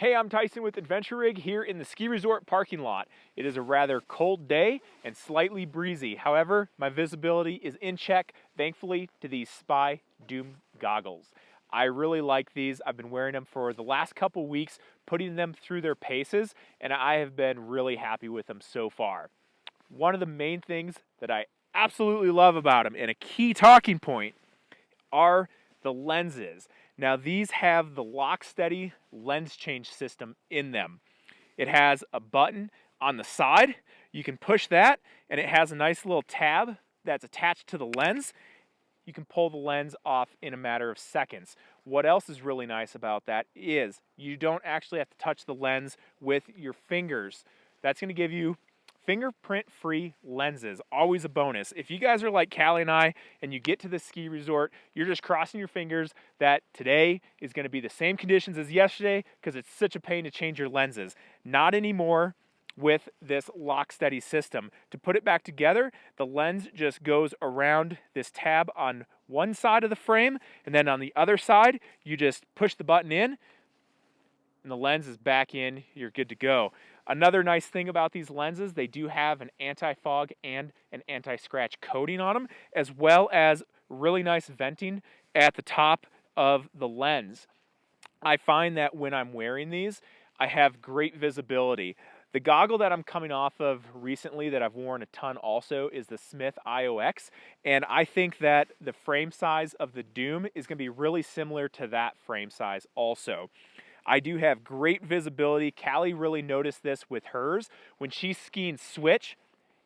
Hey, I'm Tyson with Adventure Rig here in the ski resort parking lot. It is a rather cold day and slightly breezy. However, my visibility is in check, thankfully to these Spy Doom goggles. I really like these. I've been wearing them for the last couple weeks, putting them through their paces, and I have been really happy with them so far. One of the main things that I absolutely love about them, and a key talking point, are the lenses. Now these have the lock steady lens change system in them. It has a button on the side. You can push that and it has a nice little tab that's attached to the lens. You can pull the lens off in a matter of seconds. What else is really nice about that is you don't actually have to touch the lens with your fingers. That's going to give you fingerprint-free lenses, always a bonus. If you guys are like Callie and I, and you get to the ski resort, you're just crossing your fingers that today is going to be the same conditions as yesterday because it's such a pain to change your lenses. Not anymore with this lock steady system. To put it back together, the lens just goes around this tab on one side of the frame, and then on the other side, you just push the button in, and the lens is back in, you're good to go. Another nice thing about these lenses, they do have an anti-fog and an anti-scratch coating on them, as well as really nice venting at the top of the lens. I find that when I'm wearing these, I have great visibility. The goggle that I'm coming off of recently that I've worn a ton also is the Smith IOX, and I think that the frame size of the Doom is going to be really similar to that frame size also. I do have great visibility. Callie really noticed this with hers. When she's skiing switch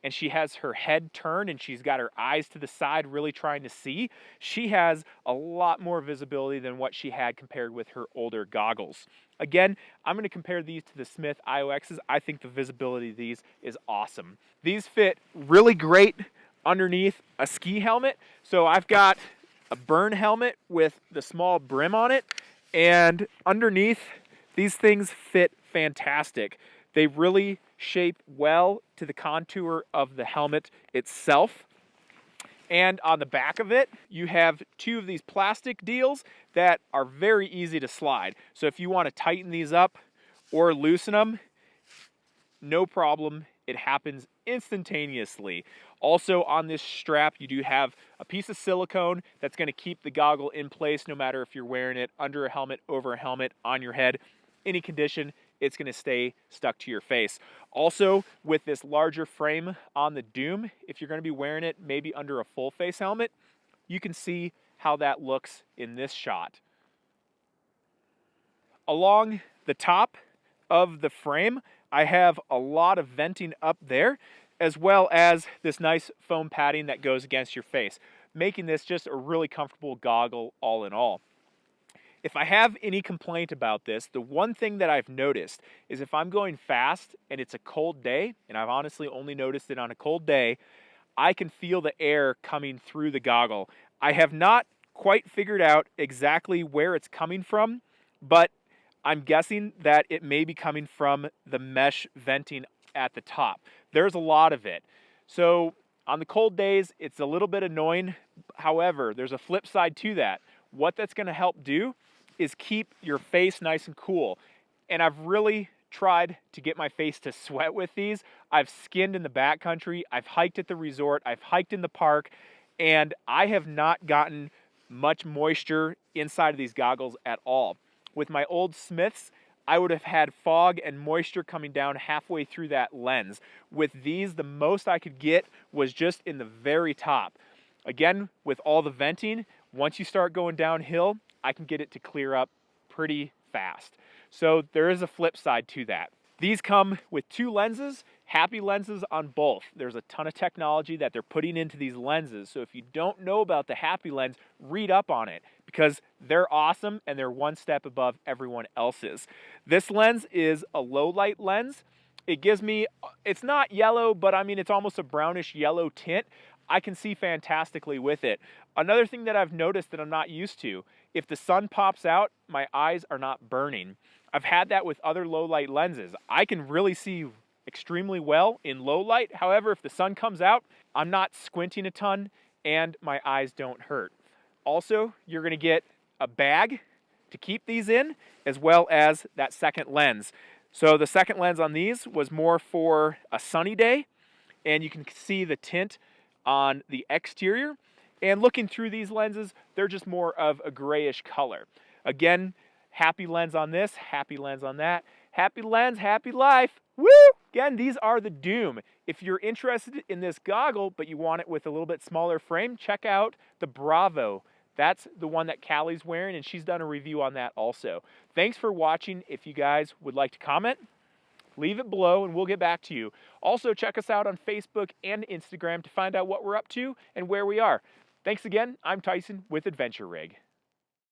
and she has her head turned and she's got her eyes to the side really trying to see, she has a lot more visibility than what she had compared with her older goggles. Again, I'm going to compare these to the Smith IOXs. I think the visibility of these is awesome. These fit really great underneath a ski helmet. So I've got a burn helmet with the small brim on it. And underneath, these things fit fantastic. They really shape well to the contour of the helmet itself. And on the back of it, you have two of these plastic deals that are very easy to slide. So if you want to tighten these up or loosen them, no problem. It happens instantaneously. Also on this strap, you do have a piece of silicone that's going to keep the goggle in place no matter if you're wearing it under a helmet, over a helmet, on your head. Any condition, it's going to stay stuck to your face. Also, with this larger frame on the Doom, if you're going to be wearing it maybe under a full face helmet, you can see how that looks in this shot. Along the top of the frame, I have a lot of venting up there, as well as this nice foam padding that goes against your face, making this just a really comfortable goggle all in all. If I have any complaint about this, the one thing that I've noticed is if I'm going fast and it's a cold day, and I've honestly only noticed it on a cold day, I can feel the air coming through the goggle. I have not quite figured out exactly where it's coming from, but I'm guessing that it may be coming from the mesh venting at the top. There's a lot of it. So on the cold days, it's a little bit annoying. However, there's a flip side to that. What that's going to help do is keep your face nice and cool. And I've really tried to get my face to sweat with these. I've skinned in the backcountry. I've hiked at the resort. I've hiked in the park. And I have not gotten much moisture inside of these goggles at all. With my old Smiths, I would have had fog and moisture coming down halfway through that lens. With these, the most I could get was just in the very top. Again, with all the venting, once you start going downhill, I can get it to clear up pretty fast. So there is a flip side to that. These come with two lenses, happy lenses on both. There's a ton of technology that they're putting into these lenses. So if you don't know about the happy lens, read up on it because they're awesome and they're one step above everyone else's. This lens is a low light lens. It gives me, it's not yellow, but I mean, it's almost a brownish yellow tint. I can see fantastically with it. Another thing that I've noticed that I'm not used to, if the sun pops out, my eyes are not burning. I've had that with other low light lenses. I can really see extremely well in low light. However, if the sun comes out, I'm not squinting a ton and my eyes don't hurt. Also, you're going to get a bag to keep these in, as well as that second lens. So the second lens on these was more for a sunny day, and you can see the tint on the exterior. And looking through these lenses, they're just more of a grayish color. Again, happy lens on this, happy lens on that. Happy lens, happy life. Woo! Again, these are the Doom. If you're interested in this goggle, but you want it with a little bit smaller frame, check out the Bravo. That's the one that Callie's wearing, and she's done a review on that also. Thanks for watching. If you guys would like to comment, leave it below and we'll get back to you. Also, check us out on Facebook and Instagram to find out what we're up to and where we are. Thanks again. I'm Tyson with Adventure Rig.